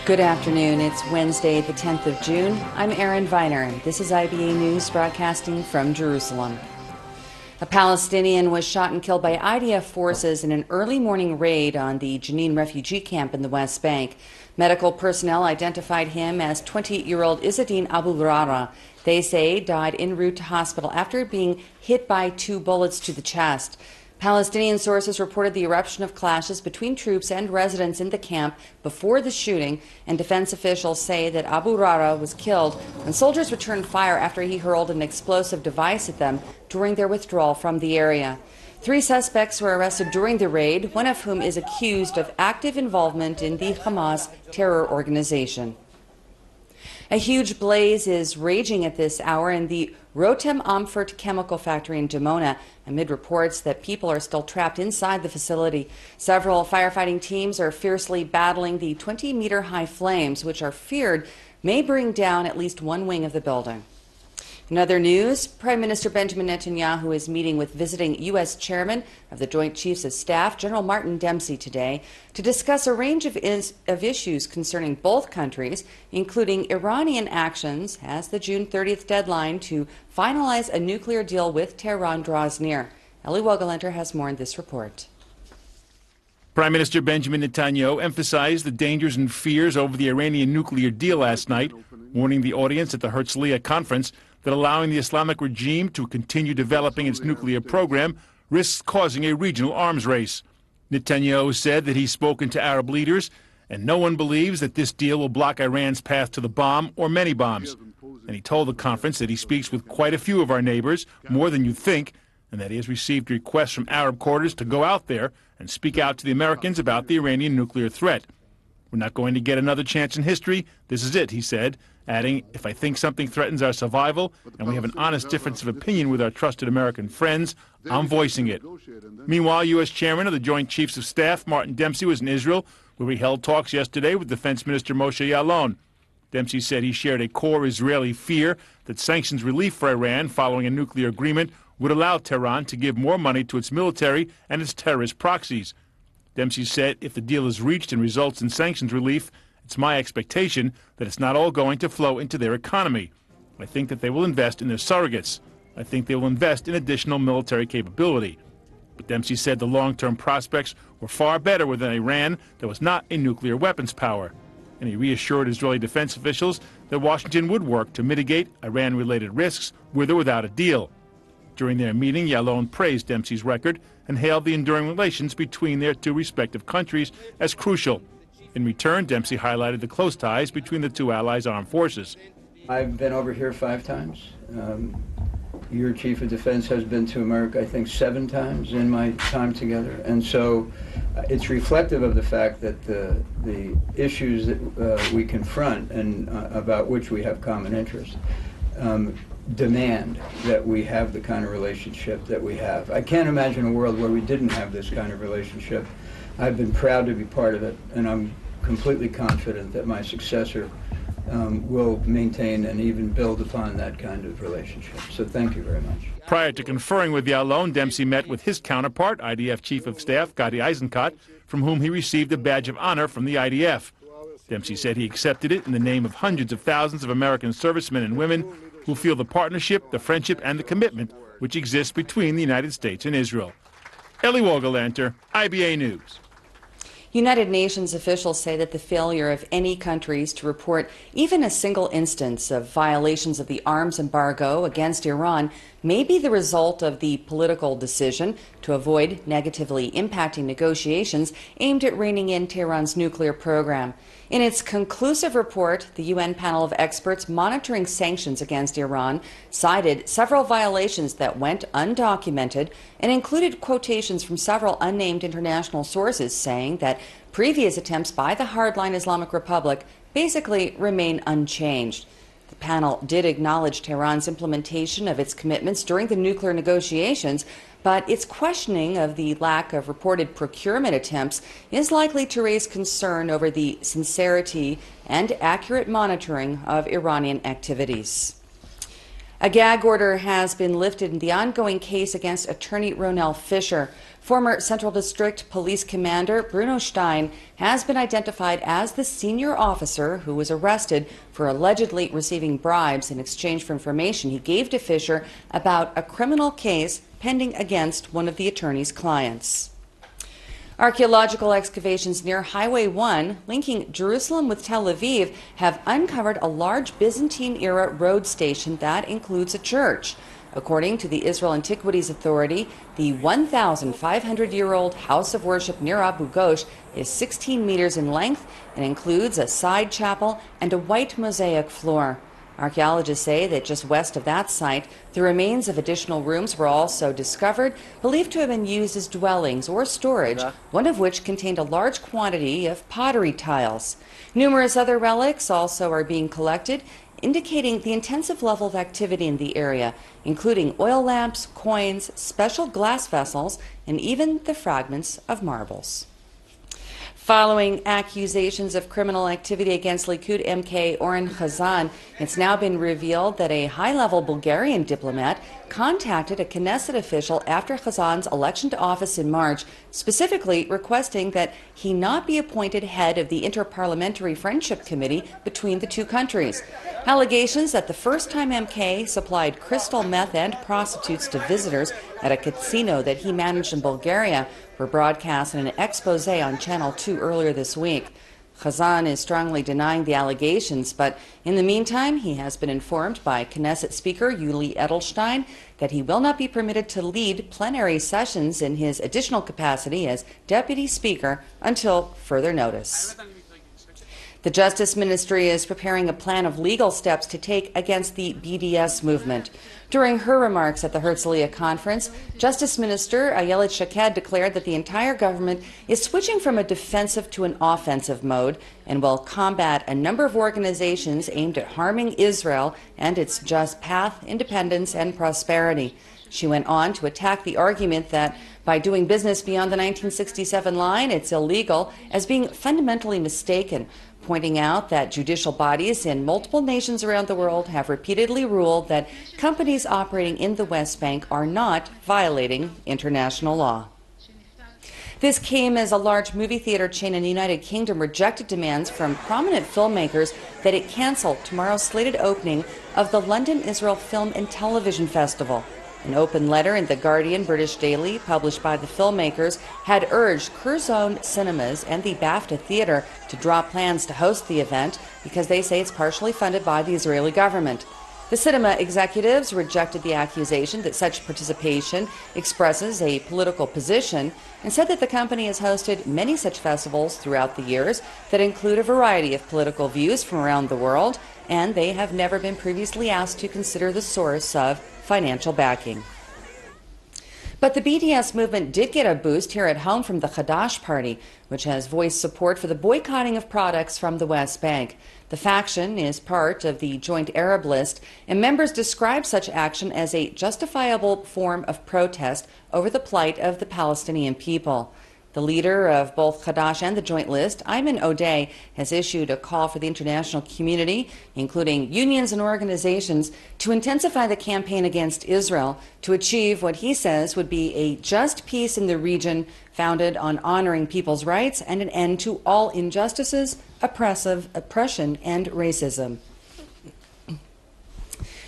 Good afternoon. It's Wednesday, the 10th of June. I'm Erin Viner, and this is IBA News broadcasting from Jerusalem. A Palestinian was shot and killed by IDF forces in an early morning raid on the Jenin refugee camp in the West Bank. Medical personnel identified him as 28-year-old Izzadin Abu Rara. They say died en route to hospital after being hit by 2 bullets to the chest. Palestinian sources reported the eruption of clashes between troops and residents in the camp before the shooting, and defense officials say that Abu Rara was killed when soldiers returned fire after he hurled an explosive device at them during their withdrawal from the area. 3 suspects were arrested during the raid, one of whom is accused of active involvement in the Hamas terror organization. A huge blaze is raging at this hour in the Rotem Amfert chemical factory in Dimona, amid reports that people are still trapped inside the facility. Several firefighting teams are fiercely battling the 20-meter-high flames, which are feared may bring down at least one wing of the building. In other news, Prime Minister Benjamin Netanyahu is meeting with visiting U.S. Chairman of the Joint Chiefs of Staff, General Martin Dempsey, today to discuss a range of issues concerning both countries, including Iranian actions as the June 30th deadline to finalize a nuclear deal with Tehran draws near. Ellie Wogelenter has more in this report. Prime Minister Benjamin Netanyahu emphasized the dangers and fears over the Iranian nuclear deal last night, warning the audience at the Herzliya conference that allowing the Islamic regime to continue developing its nuclear program risks causing a regional arms race. Netanyahu said that he's spoken to Arab leaders, and no one believes that this deal will block Iran's path to the bomb or many bombs. And he told the conference that he speaks with quite a few of our neighbors, more than you think, and that he has received requests from Arab quarters to go out there and speak out to the Americans about the Iranian nuclear threat. We're not going to get another chance in history. This is it, he said, adding, if I think something threatens our survival and we have an honest difference of opinion with our trusted American friends, I'm voicing it. Meanwhile, U.S. Chairman of the Joint Chiefs of Staff, Martin Dempsey, was in Israel, where he held talks yesterday with Defense Minister Moshe Ya'alon. Dempsey said he shared a core Israeli fear that sanctions relief for Iran following a nuclear agreement would allow Tehran to give more money to its military and its terrorist proxies. Dempsey said if the deal is reached and results in sanctions relief, it's my expectation that it's not all going to flow into their economy. I think that they will invest in their surrogates. I think they will invest in additional military capability. But Dempsey said the long-term prospects were far better with an Iran that was not a nuclear weapons power. And he reassured Israeli defense officials that Washington would work to mitigate Iran-related risks with or without a deal. During their meeting, Ya'alon praised Dempsey's record and hailed the enduring relations between their 2 respective countries as crucial. In return, Dempsey highlighted the close ties between the 2 allies' armed forces. I've been over here 5 times. Your chief of defense has been to America, I think, 7 times in my time together. And so it's reflective of the fact that the issues that we confront and about which we have common interest demand that we have the kind of relationship that we have. I can't imagine a world where we didn't have this kind of relationship. I've been proud to be part of it, and I'm completely confident that my successor will maintain and even build upon that kind of relationship. So thank you very much. Prior to conferring with Ya'alon, Dempsey met with his counterpart, IDF Chief of Staff Gadi Eisenkot, from whom he received a badge of honor from the IDF. Dempsey said he accepted it in the name of hundreds of thousands of American servicemen and women who feel the partnership, the friendship, and the commitment which exists between the United States and Israel. Ellie Wogelenter, IBA News. United Nations officials say that the failure of any countries to report even a single instance of violations of the arms embargo against Iran may be the result of the political decision to avoid negatively impacting negotiations aimed at reining in Tehran's nuclear program. In its conclusive report, the UN panel of experts monitoring sanctions against Iran cited several violations that went undocumented and included quotations from several unnamed international sources saying that previous attempts by the hardline Islamic Republic basically remain unchanged. The panel did acknowledge Tehran's implementation of its commitments during the nuclear negotiations, but its questioning of the lack of reported procurement attempts is likely to raise concern over the sincerity and accurate monitoring of Iranian activities. A gag order has been lifted in the ongoing case against attorney Ronell Fisher. Former Central District Police Commander Bruno Stein has been identified as the senior officer who was arrested for allegedly receiving bribes in exchange for information he gave to Fisher about a criminal case pending against one of the attorney's clients. Archaeological excavations near Highway 1, linking Jerusalem with Tel Aviv, have uncovered a large Byzantine-era road station that includes a church. According to the Israel Antiquities Authority, the 1,500-year-old house of worship near Abu Ghosh is 16 meters in length and includes a side chapel and a white mosaic floor. Archaeologists say that just west of that site, the remains of additional rooms were also discovered, believed to have been used as dwellings or storage, one of which contained a large quantity of pottery tiles. Numerous other relics also are being collected, indicating the intensive level of activity in the area, including oil lamps, coins, special glass vessels, and even the fragments of marbles. Following accusations of criminal activity against Likud MK Oren Chazan, it's now been revealed that a high-level Bulgarian diplomat contacted a Knesset official after Chazan's election to office in March, specifically requesting that he not be appointed head of the Interparliamentary Friendship Committee between the two countries. Allegations that the first time MK supplied crystal meth and prostitutes to visitors at a casino that he managed in Bulgaria were broadcast in an expose on Channel 2 earlier this week. Chazan is strongly denying the allegations, but in the meantime, he has been informed by Knesset Speaker Yuli Edelstein that he will not be permitted to lead plenary sessions in his additional capacity as Deputy Speaker until further notice. The Justice Ministry is preparing a plan of legal steps to take against the BDS movement. During her remarks at the Herzliya conference, Justice Minister Ayelet Shaked declared that the entire government is switching from a defensive to an offensive mode and will combat a number of organizations aimed at harming Israel and its just path, independence, and prosperity. She went on to attack the argument that by doing business beyond the 1967 line, it's illegal, as being fundamentally mistaken, pointing out that judicial bodies in multiple nations around the world have repeatedly ruled that companies operating in the West Bank are not violating international law. This came as a large movie theater chain in the United Kingdom rejected demands from prominent filmmakers that it cancel tomorrow's slated opening of the London Israel Film and Television Festival. An open letter in The Guardian British Daily, published by the filmmakers, had urged Curzon Cinemas and the BAFTA Theatre to drop plans to host the event because they say it's partially funded by the Israeli government. The cinema executives rejected the accusation that such participation expresses a political position and said that the company has hosted many such festivals throughout the years that include a variety of political views from around the world, and they have never been previously asked to consider the source of financial backing. But the BDS movement did get a boost here at home from the Hadash Party, which has voiced support for the boycotting of products from the West Bank. The faction is part of the Joint Arab List, and members describe such action as a justifiable form of protest over the plight of the Palestinian people. The leader of both Hadash and the Joint List, Ayman Odeh, has issued a call for the international community, including unions and organizations, to intensify the campaign against Israel to achieve what he says would be a just peace in the region founded on honoring people's rights and an end to all injustices, oppression, and racism.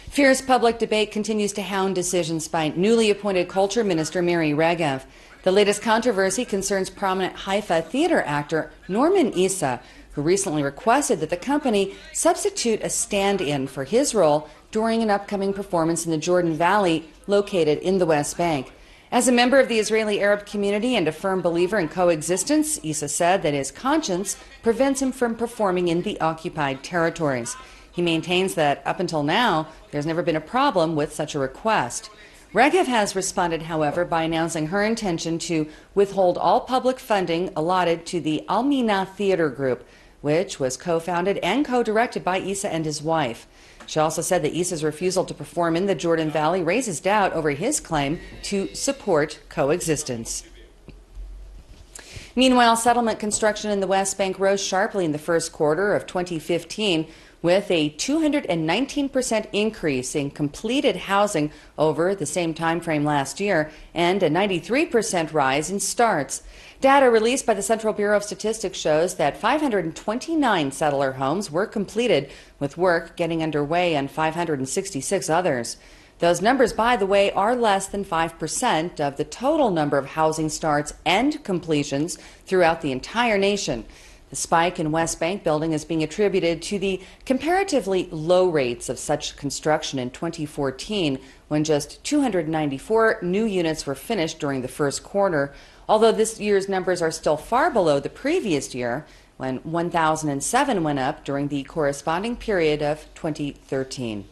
Fierce public debate continues to hound decisions by newly appointed Culture Minister Miri Regev. The latest controversy concerns prominent Haifa theater actor Norman Issa, who recently requested that the company substitute a stand-in for his role during an upcoming performance in the Jordan Valley, located in the West Bank. As a member of the Israeli Arab community and a firm believer in coexistence, Issa said that his conscience prevents him from performing in the occupied territories. He maintains that up until now, there's never been a problem with such a request. Regev has responded, however, by announcing her intention to withhold all public funding allotted to the Almina Theater Group, which was co-founded and co-directed by Issa and his wife. She also said that Issa's refusal to perform in the Jordan Valley raises doubt over his claim to support coexistence. Meanwhile, settlement construction in the West Bank rose sharply in the first quarter of 2015, with a 219% increase in completed housing over the same time frame last year and a 93% rise in starts. Data released by the Central Bureau of Statistics shows that 529 settler homes were completed, with work getting underway on 566 others. Those numbers, by the way, are less than 5% of the total number of housing starts and completions throughout the entire nation. The spike in West Bank building is being attributed to the comparatively low rates of such construction in 2014, when just 294 new units were finished during the first quarter, although this year's numbers are still far below the previous year, when 1,007 went up during the corresponding period of 2013.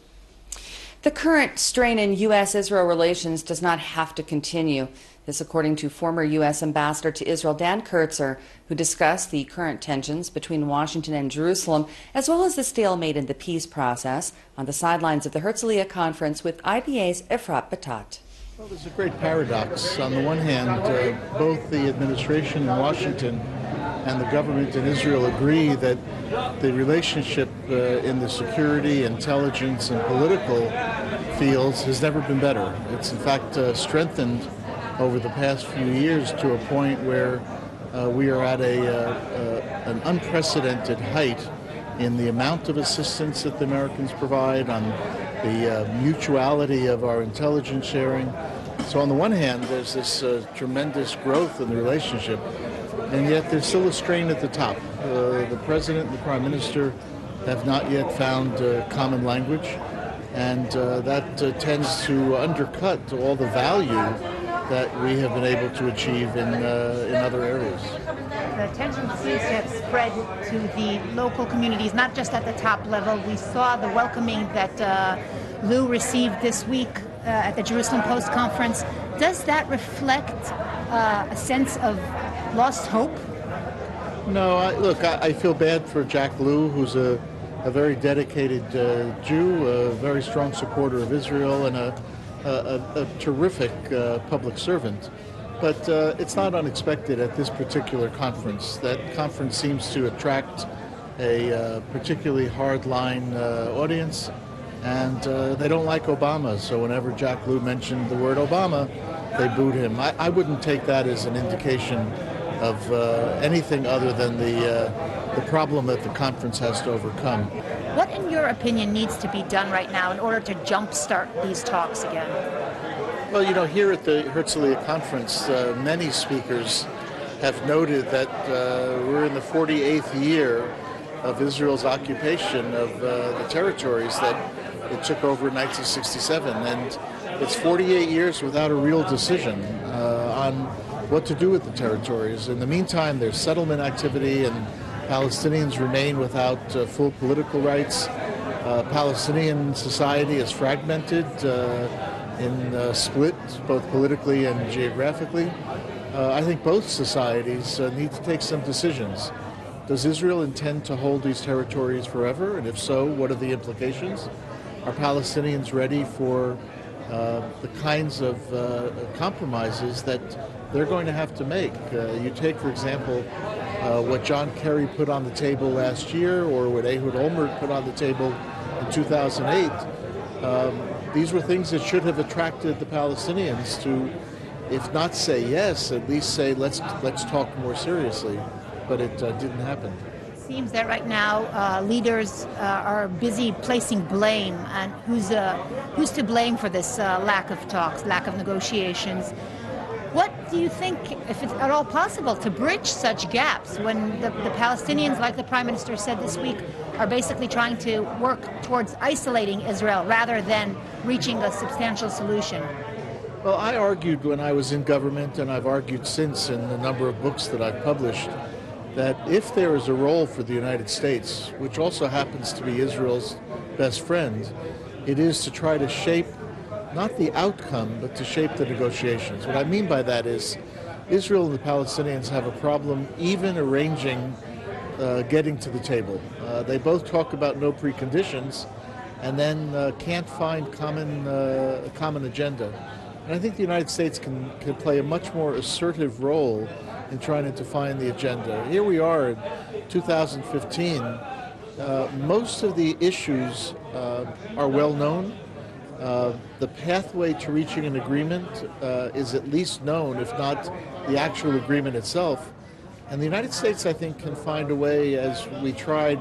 The current strain in U.S.-Israel relations does not have to continue. This according to former U.S. Ambassador to Israel Dan Kurtzer, who discussed the current tensions between Washington and Jerusalem, as well as the stalemate in the peace process, on the sidelines of the Herzliya conference with IBA's Efrat Batat. Well, there's a great paradox. On the one hand, both the administration in Washington and the government in Israel agree that the relationship in the security, intelligence, and political fields has never been better. It's in fact strengthened over the past few years to a point where we are at an unprecedented height in the amount of assistance that the Americans provide, on the mutuality of our intelligence sharing. So on the one hand, there's this tremendous growth in the relationship, and yet there's still a strain at the top. The President and the Prime Minister have not yet found common language, and that tends to undercut all the value that we have been able to achieve in other areas. The tension seems to have spread to the local communities, not just at the top level. We saw the welcoming that Lou received this week at the Jerusalem Post conference. Does that reflect a sense of lost hope? No, I feel bad for Jack Lew, who's a very dedicated Jew, a very strong supporter of Israel, and a terrific public servant. But it's not unexpected at this particular conference. That conference seems to attract a particularly hardline audience, and they don't like Obama. So whenever Jack Lew mentioned the word Obama, they booed him. I wouldn't take that as an indication of anything other than the problem that the conference has to overcome. What, in your opinion, needs to be done right now in order to jumpstart these talks again? Well, you know, here at the Herzliya conference, many speakers have noted that we're in the 48th year of Israel's occupation of the territories that it took over in 1967, and it's 48 years without a real decision on what to do with the territories. In the meantime, there's settlement activity, and Palestinians remain without full political rights. Palestinian society is fragmented in split, both politically and geographically. I think both societies need to take some decisions. Does Israel intend to hold these territories forever? And if so, what are the implications? Are Palestinians ready for the kinds of compromises that they're going to have to make? You take, for example, what John Kerry put on the table last year, or what Ehud Olmert put on the table in 2008. These were things that should have attracted the Palestinians to, if not say yes, at least say let's talk more seriously. But it didn't happen. It seems that right now leaders are busy placing blame, and who's to blame for this lack of talks, lack of negotiations. What do you think, if it's at all possible, to bridge such gaps when the Palestinians, like the Prime Minister said this week, are basically trying to work towards isolating Israel rather than reaching a substantial solution? Well, I argued when I was in government, and I've argued since in a number of books that I've published, that if there is a role for the United States, which also happens to be Israel's best friend, it is to try to shape not the outcome, but to shape the negotiations. What I mean by that is Israel and the Palestinians have a problem even arranging getting to the table. They both talk about no preconditions and then can't find a common agenda. And I think the United States can play a much more assertive role in trying to define the agenda. Here we are in 2015. Most of the issues are well known. The pathway to reaching an agreement is at least known, if not the actual agreement itself. And the United States, I think, can find a way, as we tried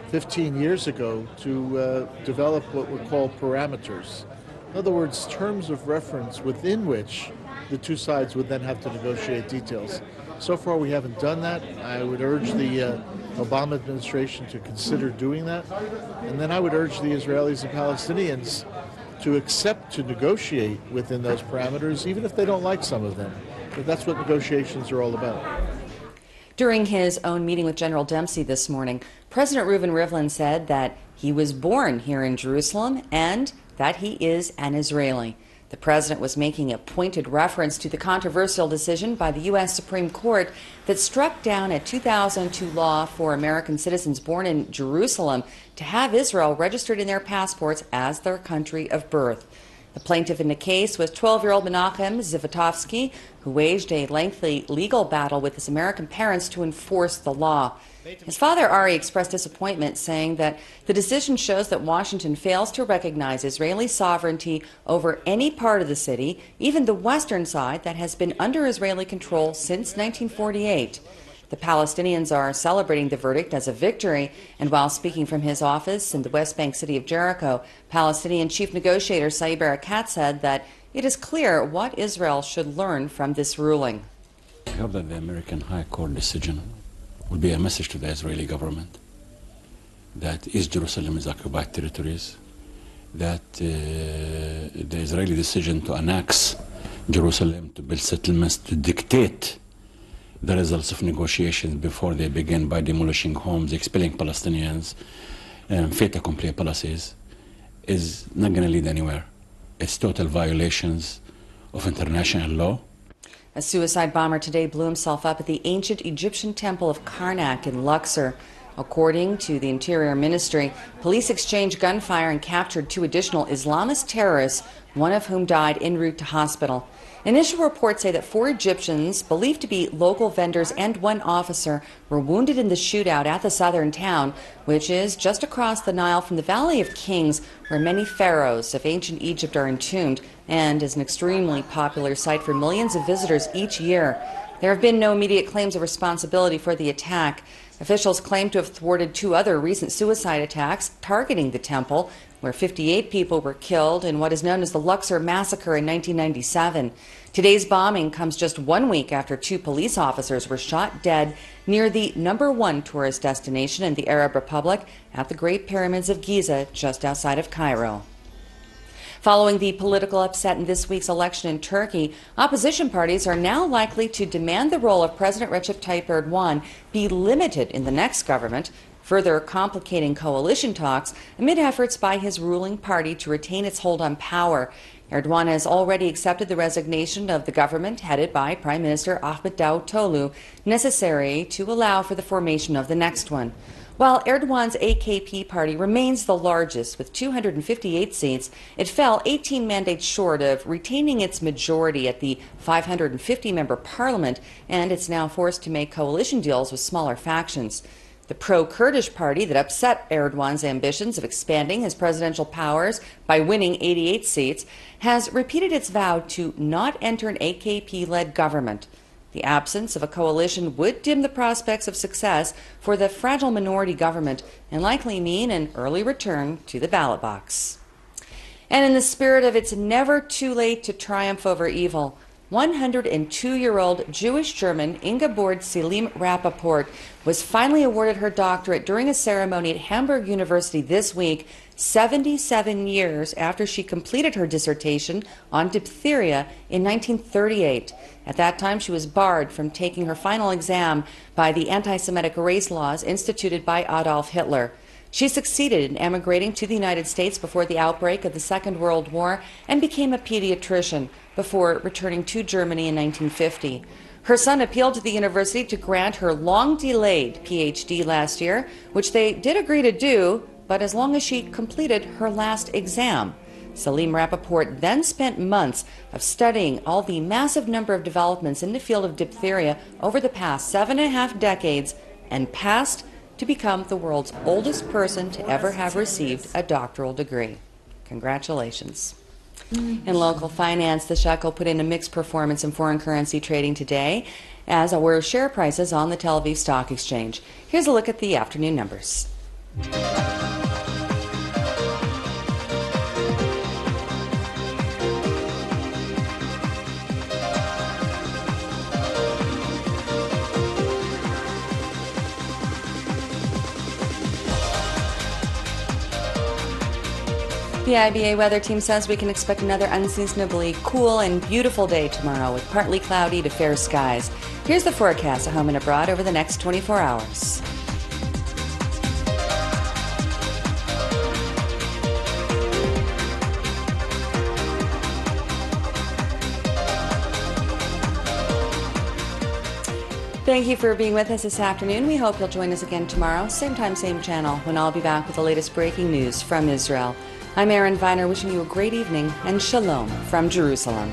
15 years ago, to develop what we call parameters. In other words, terms of reference within which the two sides would then have to negotiate details. So far, we haven't done that. I would urge the Obama administration to consider doing that. And then I would urge the Israelis and Palestinians to accept to negotiate within those parameters, even if they don't like some of them. But that's what negotiations are all about. During his own meeting with General Dempsey this morning, President Reuven Rivlin said that he was born here in Jerusalem and that he is an Israeli. The president was making a pointed reference to the controversial decision by the U.S. Supreme Court that struck down a 2002 law for American citizens born in Jerusalem to have Israel registered in their passports as their country of birth. The plaintiff in the case was 12-year-old Menachem Zivotofsky, who waged a lengthy legal battle with his American parents to enforce the law. His father, Ari, expressed disappointment, saying that the decision shows that Washington fails to recognize Israeli sovereignty over any part of the city, even the western side that has been under Israeli control since 1948. The Palestinians are celebrating the verdict as a victory, and while speaking from his office in the West Bank city of Jericho, Palestinian chief negotiator Saeb Erekat said that it is clear what Israel should learn from this ruling. I hope that the American High Court decision will be a message to the Israeli government that East Jerusalem is occupied territories, that the Israeli decision to annex Jerusalem, to build settlements, to dictate the results of negotiations before they begin by demolishing homes, expelling Palestinians, and fait accompli policies, is not going to lead anywhere. It's total violations of international law. A suicide bomber today blew himself up at the ancient Egyptian temple of Karnak in Luxor. According to the Interior Ministry, police exchanged gunfire and captured 2 additional Islamist terrorists, one of whom died en route to hospital. Initial reports say that 4 Egyptians, believed to be local vendors, and 1 officer were wounded in the shootout at the southern town, which is just across the Nile from the Valley of Kings, where many pharaohs of ancient Egypt are entombed, and is an extremely popular site for millions of visitors each year. There have been no immediate claims of responsibility for the attack. Officials claim to have thwarted 2 other recent suicide attacks targeting the temple, where 58 people were killed in what is known as the Luxor Massacre in 1997. Today's bombing comes just 1 week after 2 police officers were shot dead near the #1 tourist destination in the Arab Republic at the Great Pyramids of Giza, just outside of Cairo. Following the political upset in this week's election in Turkey, opposition parties are now likely to demand the role of President Recep Tayyip Erdogan be limited in the next government, further complicating coalition talks amid efforts by his ruling party to retain its hold on power. Erdogan has already accepted the resignation of the government headed by Prime Minister Ahmet Davutoğlu, necessary to allow for the formation of the next one. While Erdogan's AKP party remains the largest with 258 seats, it fell 18 mandates short of retaining its majority at the 550-member parliament, and it's now forced to make coalition deals with smaller factions. The pro-Kurdish party that upset Erdogan's ambitions of expanding his presidential powers by winning 88 seats has repeated its vow to not enter an AKP-led government. The absence of a coalition would dim the prospects of success for the fragile minority government and likely mean an early return to the ballot box. And in the spirit of it's never too late to triumph over evil, 102-year-old Jewish German Ingeborg Selim Rappaport was finally awarded her doctorate during a ceremony at Hamburg University this week, 77 years after she completed her dissertation on diphtheria in 1938. At that time, she was barred from taking her final exam by the anti-Semitic race laws instituted by Adolf Hitler. She succeeded in emigrating to the United States before the outbreak of the Second World War and became a pediatrician before returning to Germany in 1950. Her son appealed to the university to grant her long-delayed PhD last year, which they did agree to do, but as long as she completed her last exam. Salim Rappaport then spent months of studying all the massive number of developments in the field of diphtheria over the past 7.5 decades and passed to become the world's oldest person to ever have received a doctoral degree. Congratulations. In local finance, the shekel put in a mixed performance in foreign currency trading today, as were share prices on the Tel Aviv Stock Exchange. Here's a look at the afternoon numbers. The IBA weather team says we can expect another unseasonably cool and beautiful day tomorrow with partly cloudy to fair skies. Here's the forecast at home and abroad over the next 24 hours. Thank you for being with us this afternoon. We hope you'll join us again tomorrow, same time, same channel, when I'll be back with the latest breaking news from Israel. I'm Erin Viner, wishing you a great evening and shalom from Jerusalem.